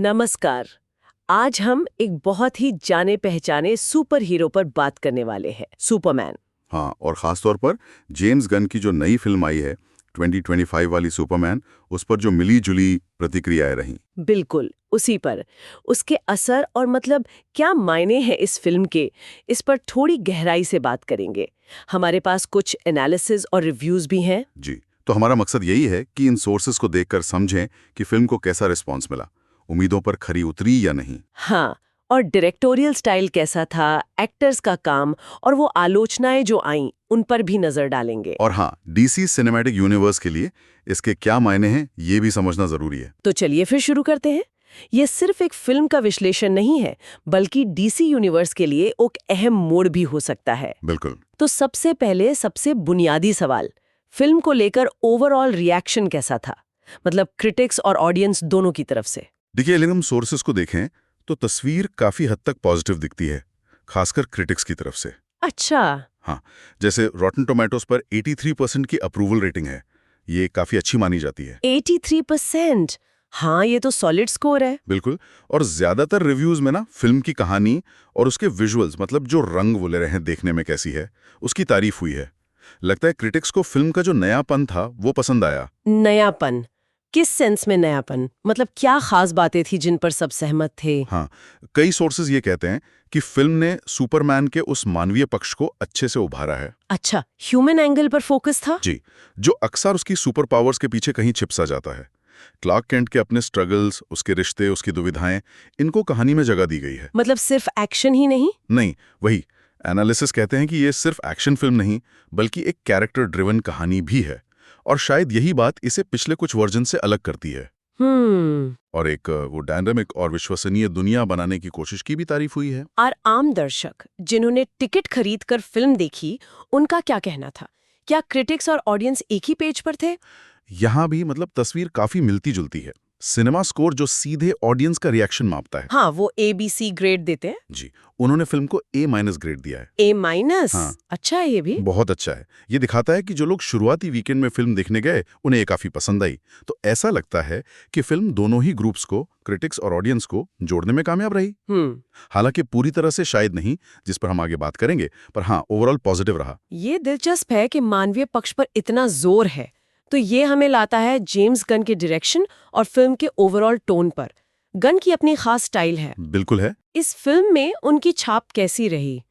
नमस्कार। आज हम एक बहुत ही जाने पहचाने सुपर हीरो पर बात करने वाले हैं, सुपरमैन। हाँ, और ख़ास तौर पर जेम्स गन की जो नई फिल्म आई है 2025 वाली सुपरमैन, उस पर जो मिली जुली प्रतिक्रियाएं रहीं। बिल्कुल उसी पर। उसके असर और मतलब क्या मायने हैं इस फिल्म के, इस पर थोड़ी गहराई से बात करेंगे। हमारे पास कुछ एनालिसिस और रिव्यूज भी हैं। जी, तो हमारा मकसद यही है कि इन सोर्सेज को देखकर समझें कि फिल्म को कैसा रिस्पॉन्स मिला, उम्मीदों पर खरी उतरी या नहीं। हाँ, और डायरेक्टोरियल स्टाइल कैसा था, एक्टर्स का काम और वो आलोचनाएं जो आईं, उन पर भी नजर डालेंगे। और हाँ, डीसी सिनेमैटिक यूनिवर्स के लिए इसके क्या मायने हैं, ये भी समझना ज़रूरी है। तो चलिए फिर शुरू करते हैं। ये सिर्फ एक फिल्म का विश्लेषण नहीं है, बल्कि डीसी यूनिवर्स के लिए एक अहम मोड़ भी हो सकता है। बिल्कुल। तो सबसे पहले सबसे बुनियादी सवाल, फिल्म को लेकर ओवरऑल रिएक्शन कैसा था? मतलब क्रिटिक्स और ऑडियंस दोनों की तरफ से। देखिए, अगर हम सोर्सेज को देखें तो तस्वीर काफ़ी हद तक पॉजिटिव दिखती है, खासकर क्रिटिक्स की तरफ से। अच्छा। हाँ, जैसे रॉटन टोमेटोज पर 83% की अप्रूवल रेटिंग है। ये काफ़ी अच्छी मानी जाती है। 83%। हाँ, ये तो सॉलिड स्कोर है। बिल्कुल। और ज़्यादातर रिव्यूज़ में ना फिल्म की कहानी और उसके विजुअल्स, मतलब जो रंग वो ले रहे हैं देखने में कैसी है, उसकी तारीफ हुई है। लगता है क्रिटिक्स को फिल्म का जो नयापन था वो पसंद आया। नयापन किस सेंस में नयापन? मतलब क्या खास बातें थी जिन पर सब सहमत थे? हाँ, कई सोर्सेज ये कहते हैं कि फिल्म ने सुपरमैन के उस मानवीय पक्ष को अच्छे से उभारा है। अच्छा, ह्यूमन एंगल पर फोकस था। जी, जो अक्सर उसकी सुपर पावर्स के पीछे कहीं छिप सा जाता है। क्लार्क केंट के अपने स्ट्रगल्स, उसके रिश्ते, उसकी दुविधाएं, इनको कहानी में जगह दी गई है। मतलब सिर्फ एक्शन ही नहीं? नहीं, वही एनालिसिस कहते हैं कि ये सिर्फ एक्शन फिल्म नहीं, बल्कि एक कैरेक्टर ड्रिवन कहानी भी है। और शायद यही बात इसे पिछले कुछ वर्जन से अलग करती है। और एक वो डायनामिक और विश्वसनीय दुनिया बनाने की कोशिश की भी तारीफ हुई है। और आम दर्शक जिन्होंने टिकट खरीद कर फिल्म देखी, उनका क्या कहना था? क्या क्रिटिक्स और ऑडियंस एक ही पेज पर थे? यहाँ भी मतलब तस्वीर काफी मिलती जुलती है। सिनेमा स्कोर जो सीधे ऑडियंस का रिएक्शन मापता है। हाँ, वो ABC ग्रेड देते हैं। जी, उन्होंने फिल्म को A- ग्रेड दिया है। A-? हाँ, अच्छा है ये भी। बहुत अच्छा है। ये दिखाता है कि जो लोग शुरुआती वीकेंड में फिल्म देखने गए, उन्हें ये काफी पसंद आई। तो ऐसा लगता है कि फिल्म दोनों ही ग्रुप्स को, क्रिटिक्स और ऑडियंस को, जोड़ने में कामयाब रही। हालांकि पूरी तरह से शायद नहीं, जिस पर हम आगे बात करेंगे, पर हाँ, ओवरऑल पॉजिटिव रहा। ये दिलचस्प है कि मानवीय पक्ष पर इतना जोर है। तो ये हमें लाता है जेम्स गन के डायरेक्शन और फिल्म के ओवरऑल टोन पर। गन की अपनी खास स्टाइल है। बिल्कुल है। इस फिल्म में उनकी छाप कैसी रही?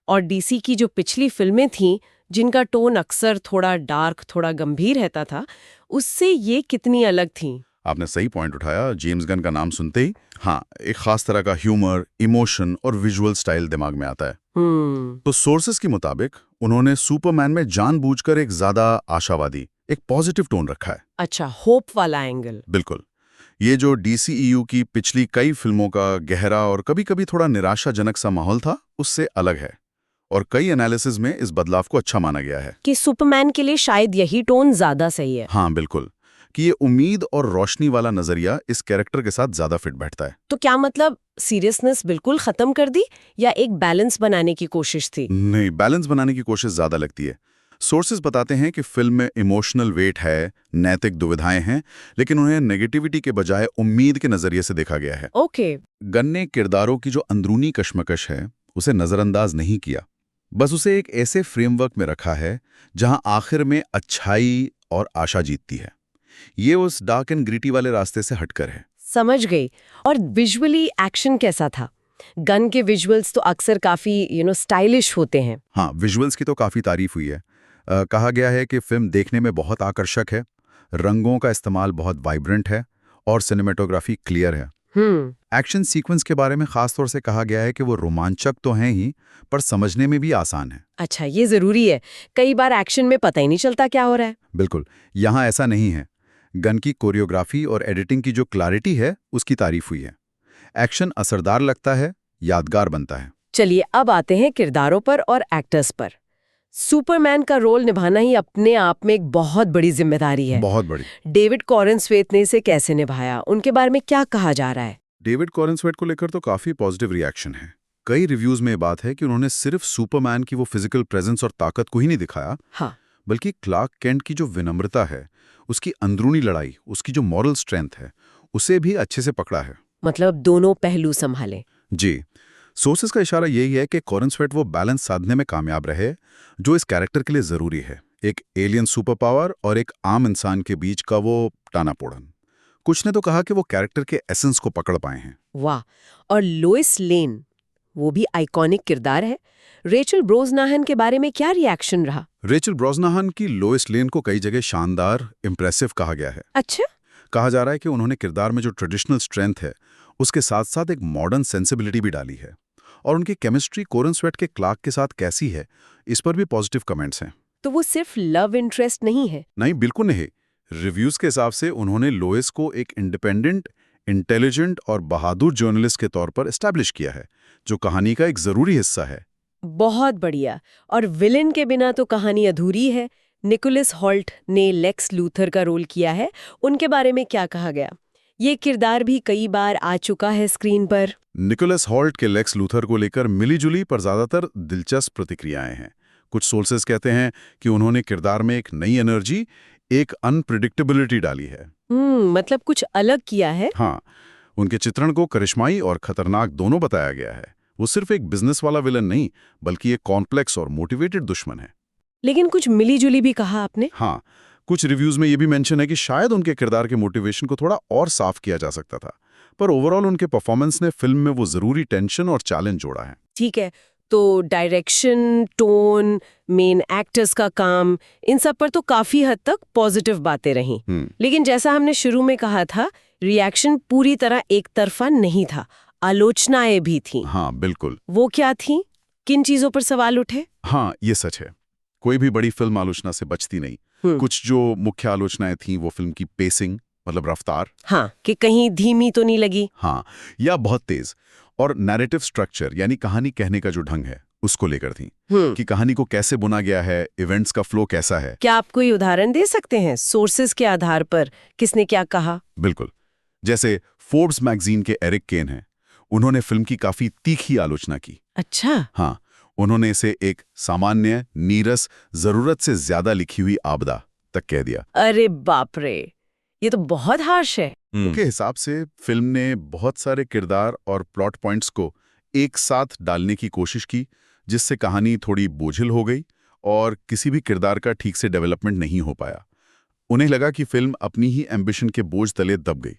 और डीसी की जो पिछली फिल्में थीं, जिनका टोन अक्सर थोड़ा डार्क, थोड़ा गंभीर रहता था, उससे ये कितनी अलग थीं? आपने सही पॉइंट उठाया। जेम्स गन का नाम सुनते ही हाँ, एक खास तरह का ह्यूमर, इमोशन और विजुअल स्टाइल दिमाग में आता है। तो सोर्सेस के मुताबिक उन्होंने सुपरमैन में जानबूझकर एक ज्यादा आशावादी, एक पॉजिटिव टोन रखा है। अच्छा, होप वाला एंगल। बिल्कुल। ये जो DCEU की पिछली कई फिल्मों का गहरा और कभी-कभी थोड़ा निराशाजनक सा माहौल था, उससे अलग है। और कई एनालिसिस में इस बदलाव को अच्छा माना गया है। कि सुपरमैन के लिए शायद यही टोन ज्यादा सही है। हाँ, बिल्कुल, कि ये उम्मीद और रोशनी वाला नजरिया इस कैरेक्टर के साथ ज्यादा फिट बैठता है। तो क्या मतलब सीरियसनेस बिल्कुल खत्म कर दी या एक बैलेंस बनाने की कोशिश थी? नहीं, बैलेंस बनाने की कोशिश ज्यादा लगती है। सोर्सेज बताते हैं कि फिल्म में इमोशनल वेट है, नैतिक दुविधाएं हैं, लेकिन उन्हें नेगेटिविटी के बजाय उम्मीद के नजरिए से देखा गया है। ओके। गन ने किरदारों की जो अंदरूनी कश्मकश है, उसे नजरअंदाज नहीं किया। बस उसे एक ऐसे फ्रेमवर्क में रखा है जहां आखिर में अच्छाई और आशा जीतती है। ये उस डार्क एंड ग्रिटी वाले रास्ते से हटकर है। समझ गई। और विजुअली एक्शन कैसा था? गन के विजुअल्स तो अक्सर काफी स्टाइलिश होते हैं। हाँ, विजुअल्स की तो काफ़ी तारीफ हुई है। कहा गया है कि फिल्म देखने में बहुत आकर्षक है, रंगों का इस्तेमाल बहुत वाइब्रेंट है और सिनेमेटोग्राफी क्लियर है। एक्शन सीक्वेंस के बारे में खास तौर से कहा गया है कि वो रोमांचक तो हैं ही, पर समझने में भी आसान है। अच्छा, ये जरूरी है। कई बार एक्शन में पता ही नहीं चलता क्या हो रहा है। बिल्कुल, यहाँ ऐसा नहीं है। गन की कोरियोग्राफी और एडिटिंग की जो क्लैरिटी है, उसकी तारीफ हुई है। एक्शन असरदार लगता है, यादगार बनता है। चलिए अब आते हैं किरदारों पर और एक्टर्स पर। सुपरमैन का रोल निभाना ही अपने आप में एक बहुत बड़ी जिम्मेदारी है। बहुत बड़ी। डेविड कॉरेनस्वेथ ने इसे कैसे निभाया? उनके बारे में क्या कहा जा रहा है? डेविड कॉरेनस्वेथ को लेकर तो काफी पॉजिटिव रिएक्शन है। कई रिव्यूज में ये बात है कि उन्होंने सिर्फ सुपरमैन की वो फिजिकल प्रेजेंस और ताकत को ही नहीं दिखाया, हाँ, बल्कि क्लार्क केंट की जो विनम्रता है, उसकी अंदरूनी लड़ाई, उसकी जो मॉरल स्ट्रेंथ है, उसे भी अच्छे से पकड़ा है। मतलब दोनों पहलू संभालें। जी, सोर्सेज का इशारा यही है कि कॉरन स्वेट वो बैलेंस साधने में कामयाब रहे जो इस कैरेक्टर के लिए ज़रूरी है। एक एलियन सुपर पावर और एक आम इंसान के बीच का वो टानापोड़न। कुछ ने तो कहा कि वो कैरेक्टर के एसेंस को पकड़ पाए हैं। वाह। और लोइस लेन, वो भी आइकॉनिक किरदार है। रेचल ब्रोजनाहन के बारे में क्या रिएक्शन रहा? रेचल ब्रोजनाहन की लोइस लेन को कई जगह शानदार, इम्प्रेसिव कहा गया है। अच्छा। कहा जा रहा है कि उन्होंने किरदार में जो ट्रेडिशनल स्ट्रेंथ है उसके साथ साथ एक मॉडर्न सेंसिबिलिटी भी डाली है। और उनकी केमिस्ट्री कोरन स्वेट के क्लार्क के साथ कैसी है, इस पर भी पॉजिटिव कमेंट्स हैं। तो वो सिर्फ लव इंटरेस्ट नहीं है? नहीं, बिल्कुल नहीं। रिव्यूज के हिसाब से उन्होंने लोइस को एक इंडिपेंडेंट, इंटेलिजेंट और बहादुर जर्नलिस्ट के तौर पर एस्टैब्लिश किया है, जो कहानी का एक जरूरी हिस्सा है। बहुत बढ़िया। और विलेन के बिना तो कहानी अधूरी है। निकोलस हॉल्ट ने लेक्स लूथर का रोल किया है, उनके बारे में क्या कहा गया? ये किरदार भी कई बार आ चुका है स्क्रीन पर। निकोलस हॉल्ट के लेक्स लूथर को लेकर मिलीजुली पर ज्यादातर दिलचस्प प्रतिक्रियाएं हैं। कुछ सोर्सेज कहते हैं कि उन्होंने किरदार में एक नई एनर्जी, एक अनप्रिडिक्टेबिलिटी डाली है। मतलब कुछ अलग किया है। हाँ, उनके चित्रण को करिश्माई और खतरनाक दोनों बताया गया है। वो सिर्फ एक बिजनेस वाला विलन नहीं, बल्कि एक कॉम्प्लेक्स और मोटिवेटेड दुश्मन है। लेकिन कुछ मिलीजुली भी कहा आपने। हाँ, कुछ रिव्यूज में ये भी मेंशन है कि शायद उनके किरदार के मोटिवेशन को थोड़ा और साफ किया जा सकता था, पर ओवरऑल उनके परफॉर्मेंस ने फिल्म में वो जरूरी टेंशन और चैलेंज जोड़ा है। ठीक है, तो डायरेक्शन, टोन, मेन एक्टर्स का काम, इन सब पर तो काफी हद तक पॉजिटिव बातें रहीं। लेकिन जैसा हमने शुरू में कहा था, रिएक्शन पूरी तरह एक तरफा नहीं था, आलोचनाएं भी थीं। हाँ, बिल्कुल। वो क्या थीं? किन चीजों पर सवाल उठे? हाँ, ये सच है। कोई भी बड़ी फिल्म आलोचना से बचती नहीं। कुछ जो मुख्य आलोचनाएं थीं वो फिल्म की पेसिंग, मतलब रफ्तार। हाँ, कि कहीं धीमी तो नहीं लगी। हाँ, या बहुत तेज। और नैरेटिव स्ट्रक्चर, यानी कहानी कहने का जो ढंग है, उसको लेकर थी कि कहानी को कैसे बुना गया है, इवेंट्स का फ्लो कैसा है। क्या आप कोई उदाहरण दे सकते हैं सोर्सेज के आधार पर किसने क्या कहा? बिल्कुल। जैसे फोर्ब्स मैगजीन के एरिक केन हैं, उन्होंने फिल्म की काफी तीखी आलोचना की। अच्छा। हाँ, उन्होंने इसे एक सामान्य, नीरस, जरूरत से ज्यादा लिखी हुई आपदा तक कह दिया। अरे बाप रे, ये तो बहुत हार्श है। उनके हिसाब से फिल्म ने बहुत सारे किरदार और प्लॉट पॉइंट्स को एक साथ डालने की कोशिश की, जिससे कहानी थोड़ी बोझिल हो गई और किसी भी किरदार का ठीक से डेवलपमेंट नहीं हो पाया। उन्हें लगा कि फिल्म अपनी ही एम्बिशन के बोझ तले दब गई।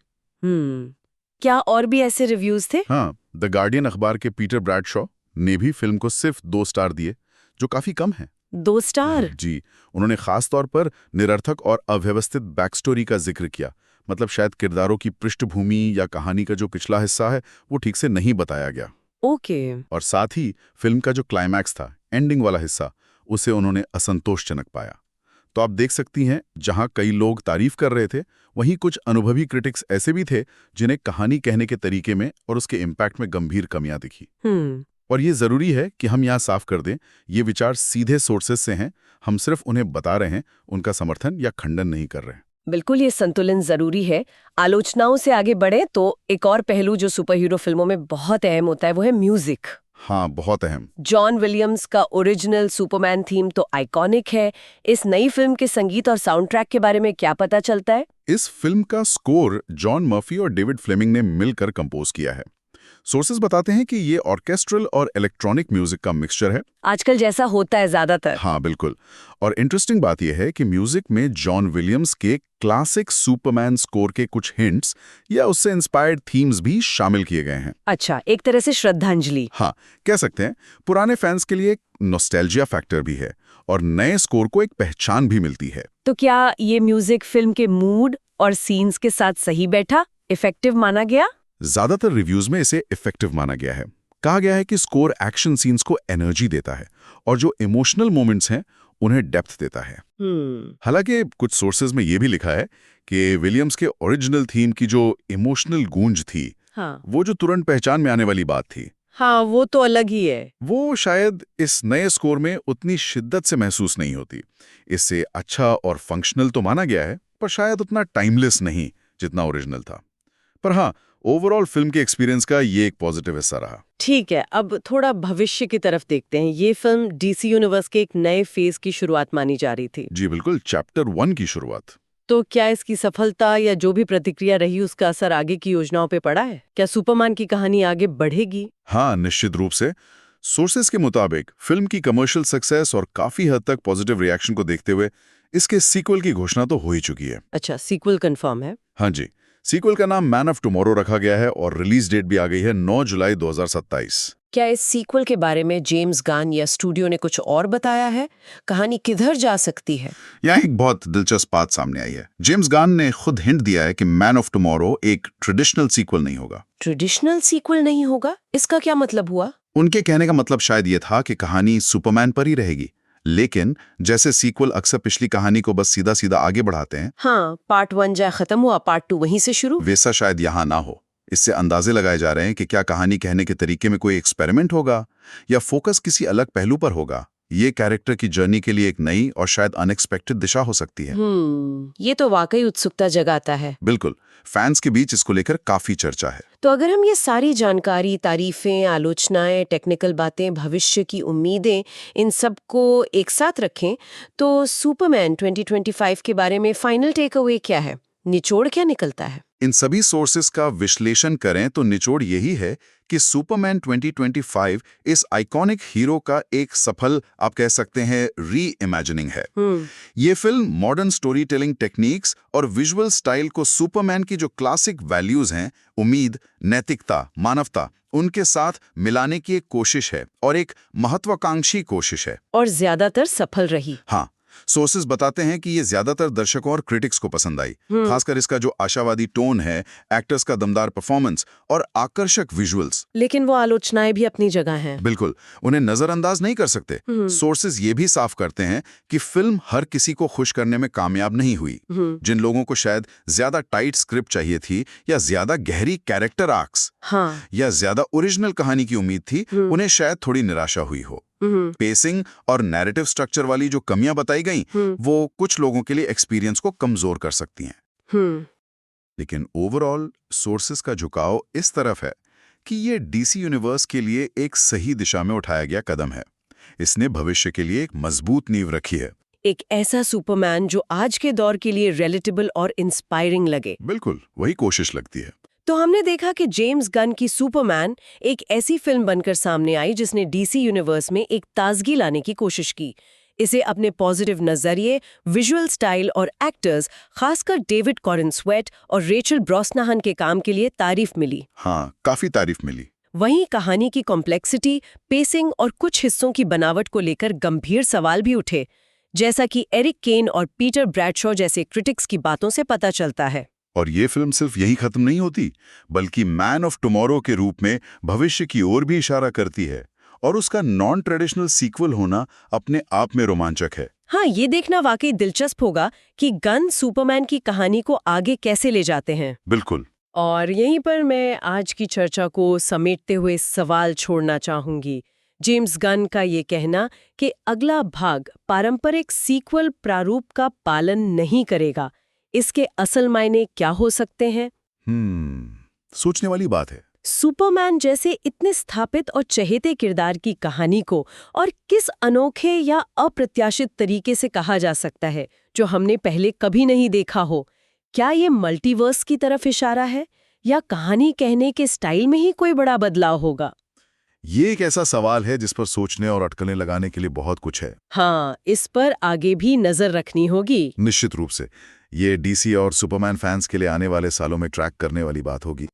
क्या और भी ऐसे रिव्यूज थे? हाँ, द गार्डियन अखबार के पीटर ब्रैडशॉ ने भी फिल्म को सिर्फ 2 स्टार दिए, जो काफी कम है। 2 स्टार? जी, उन्होंने खास तौर पर निरर्थक और अव्यवस्थित बैकस्टोरी का जिक्र किया। मतलब शायद किरदारों की पृष्ठभूमि या कहानी का जो पिछला हिस्सा है वो ठीक से नहीं बताया गया। ओके। और साथ ही फिल्म का जो क्लाइमैक्स था, एंडिंग वाला हिस्सा, उसे उन्होंने असंतोषजनक पाया। तो आप देख सकती हैं, जहां कई लोग तारीफ कर रहे थे, वहीं कुछ अनुभवी क्रिटिक्स ऐसे भी थे जिन्हें कहानी कहने के तरीके में और उसके इम्पैक्ट में गंभीर कमियां दिखी। और ये जरूरी है कि हम यहाँ साफ कर दें, ये विचार सीधे सोर्सेज से हैं, हम सिर्फ उन्हें बता रहे हैं, उनका समर्थन या खंडन नहीं कर रहे हैं। बिल्कुल, ये संतुलन जरूरी है। आलोचनाओं से आगे बढ़े तो एक और पहलू जो सुपर हीरो फिल्मों में बहुत अहम होता है वो है म्यूजिक। हाँ, बहुत अहम। जॉन विलियम्स का ओरिजिनल सुपरमैन थीम तो आइकॉनिक है। इस नई फिल्म के संगीत और साउंड ट्रैक के बारे में क्या पता चलता है? इस फिल्म का स्कोर जॉन मर्फी और डेविड फ्लेमिंग ने मिलकर कंपोज किया है। सोर्सेज बताते हैं कि ये ऑर्केस्ट्रल और इलेक्ट्रॉनिक म्यूजिक का मिक्सचर है। आजकल जैसा होता है ज्यादातर। हाँ, बिल्कुल। और इंटरेस्टिंग बात यह है कि म्यूजिक में जॉन विलियम्स के क्लासिक सुपरमैन स्कोर के कुछ हिंट्स या उससे इंस्पायर्ड थीम्स भी शामिल किए गए हैं। अच्छा, एक तरह से श्रद्धांजलि। हाँ, कह सकते हैं। पुराने फैंस के लिए एक नॉस्टैल्जिया फैक्टर भी है और नए स्कोर को एक पहचान भी मिलती है। तो क्या ये म्यूजिक फिल्म के मूड और सीन्स के साथ सही बैठा, इफेक्टिव माना गया? ज्यादातर रिव्यूज में इसे इफेक्टिव माना गया है। कहा गया है कि स्कोर एक्शन सीन्स को एनर्जी देता है और जो इमोशनल मोमेंट्स हैं उन्हें डेप्थ देता है। हालांकि कुछ सोर्सेज में यह भी लिखा है कि विलियम्स के ओरिजिनल थीम की जो इमोशनल गूंज थी, हाँ, वो जो तुरंत पहचान में आने वाली बात थी, हाँ, वो तो अलग ही है। वो शायद इस नए स्कोर में उतनी शिद्दत से महसूस नहीं होती। इससे अच्छा और फंक्शनल तो माना गया है, पर शायद उतना टाइमलेस नहीं जितना ओरिजिनल था। पर हाँ, ओवरऑल फिल्म के एक्सपीरियंस का ये एक पॉजिटिव हिस्सा रहा। ठीक है, अब थोड़ा भविष्य की तरफ देखते हैं। ये फिल्म डीसी यूनिवर्स के एक नए फेज की शुरुआत मानी जा रही थी। जी बिल्कुल, चैप्टर 1 की शुरुआत। तो क्या इसकी सफलता या जो भी प्रतिक्रिया रही उसका असर आगे की योजनाओं पे पड़ा है? क्या सुपरमैन की कहानी आगे बढ़ेगी? हाँ, निश्चित रूप से। सोर्सेस के मुताबिक फिल्म की कमर्शियल सक्सेस और काफी हद तक पॉजिटिव रिएक्शन को देखते हुए इसके सीक्वल की घोषणा तो हो ही चुकी है। अच्छा, सीक्वल कंफर्म है? हाँ जी, सीक्वल का नाम मैन ऑफ टुमारो रखा गया है और रिलीज डेट भी आ गई है 9 जुलाई 2027। क्या इस सीक्वल के बारे में जेम्स गन या स्टूडियो ने कुछ और बताया है? कहानी किधर जा सकती है? यहाँ एक बहुत दिलचस्प बात सामने आई है। जेम्स गन ने खुद हिंट दिया है कि मैन ऑफ टुमारो एक ट्रेडिशनल सीक्वल नहीं होगा। ट्रेडिशनल सीक्वल नहीं होगा? इसका क्या मतलब हुआ? उनके कहने का मतलब शायद ये था कि कहानी सुपरमैन पर ही रहेगी, लेकिन जैसे सीक्वल अक्सर पिछली कहानी को बस सीधा सीधा आगे बढ़ाते हैं, हाँ, पार्ट 1 जहाँ खत्म हुआ पार्ट 2 वहीं से शुरू। वैसा शायद यहाँ ना हो। इससे अंदाजे लगाए जा रहे हैं कि क्या कहानी कहने के तरीके में कोई एक्सपेरिमेंट होगा या फोकस किसी अलग पहलू पर होगा। ये कैरेक्टर की जर्नी के लिए एक नई और शायद अनएक्सपेक्टेड दिशा हो सकती है। ये तो वाकई उत्सुकता जगाता है। बिल्कुल, फैंस के बीच इसको लेकर काफी चर्चा है। तो अगर हम ये सारी जानकारी, तारीफें, आलोचनाएं, टेक्निकल बातें, भविष्य की उम्मीदें, इन सब को एक साथ रखें तो सुपरमैन 2025 के बारे में फाइनल टेक अवे क्या है? निचोड़ क्या निकलता है? इन सभी सोर्सेस का विश्लेषण करें तो निचोड़ यही है कि सुपरमैन 2025 इस आइकॉनिक हीरो का एक सफल, आप कह सकते हैं, री इमेजिनिंग है। ये film modern story telling techniques और विजुअल स्टाइल को सुपरमैन की जो क्लासिक वैल्यूज हैं, उम्मीद, नैतिकता, मानवता, उनके साथ मिलाने की एक कोशिश है और एक महत्वाकांक्षी कोशिश है। और ज्यादातर सफल रही। हाँ, सोर्सेस बताते हैं कि ये ज्यादातर दर्शकों और क्रिटिक्स को पसंद आई, खासकर इसका जो आशावादी टोन है, एक्टर्स का दमदार परफॉर्मेंस और आकर्षक विजुअल्स। लेकिन वो आलोचनाएं भी अपनी जगह हैं। बिल्कुल, उन्हें नजरअंदाज नहीं कर सकते। सोर्सेस ये भी साफ करते हैं कि फिल्म हर किसी को खुश करने में कामयाब नहीं हुई। जिन लोगों को शायद ज्यादा टाइट स्क्रिप्ट चाहिए थी या ज्यादा गहरी कैरेक्टर आर्क्स, या ज्यादा ओरिजिनल कहानी की उम्मीद थी, उन्हें शायद थोड़ी निराशा हुई हो। पेसिंग और नैरेटिव स्ट्रक्चर वाली जो कमियां बताई गईं, वो कुछ लोगों के लिए एक्सपीरियंस को कमजोर कर सकती हैं। लेकिन ओवरऑल सोर्सेस का झुकाव इस तरफ है कि ये डीसी यूनिवर्स के लिए एक सही दिशा में उठाया गया कदम है। इसने भविष्य के लिए एक मजबूत नींव रखी है। एक ऐसा सुपरमैन जो आज के दौर के लिए रिलेटेबल और इंस्पायरिंग लगे। बिल्कुल, वही कोशिश लगती है। तो हमने देखा कि जेम्स गन की सुपरमैन एक ऐसी फिल्म बनकर सामने आई जिसने डीसी यूनिवर्स में एक ताजगी लाने की कोशिश की। इसे अपने पॉजिटिव नजरिए, विजुअल स्टाइल और एक्टर्स, खासकर डेविड कॉरिन स्वेट और रेचल ब्रोसनाहन के काम के लिए तारीफ मिली। हाँ, काफी तारीफ मिली। वहीं कहानी की कॉम्प्लेक्सिटी, पेसिंग और कुछ हिस्सों की बनावट को लेकर गंभीर सवाल भी उठे, जैसा कि एरिक केन और पीटर ब्रैडशॉ जैसे क्रिटिक्स की बातों से पता चलता है। और ये फिल्म सिर्फ यही खत्म नहीं होती, बल्कि मैन ऑफ टुमारो के रूप में भविष्य की ओर भी इशारा करती है, और उसका नॉन ट्रेडिशनल सीक्वल होना अपने आप में रोमांचक है। हाँ, ये देखना वाकई दिलचस्प होगा कि गन सुपरमैन की कहानी को आगे कैसे ले जाते हैं। बिल्कुल। और यहीं पर मैं आज की चर्चा को समेटते हुए सवाल छोड़ना चाहूंगी। जेम्स गन का ये कहना कि अगला भाग पारंपरिक सीक्वल प्रारूप का पालन नहीं करेगा, इसके असल मायने क्या हो सकते हैं? सोचने वाली बात है। सुपरमैन जैसे इतने स्थापित और चहेते किरदार की कहानी को और किस अनोखे या अप्रत्याशित तरीके से कहा जा सकता है जो हमने पहले कभी नहीं देखा हो? क्या ये मल्टीवर्स की तरफ इशारा है या कहानी कहने के स्टाइल में ही कोई बड़ा बदलाव होगा? ये एक ऐसा सवाल है जिस पर सोचने और अटकलें लगाने के लिए बहुत कुछ है। हाँ, इस पर आगे भी नजर रखनी होगी। निश्चित रूप से ये डीसी और सुपरमैन फैंस के लिए आने वाले सालों में ट्रैक करने वाली बात होगी।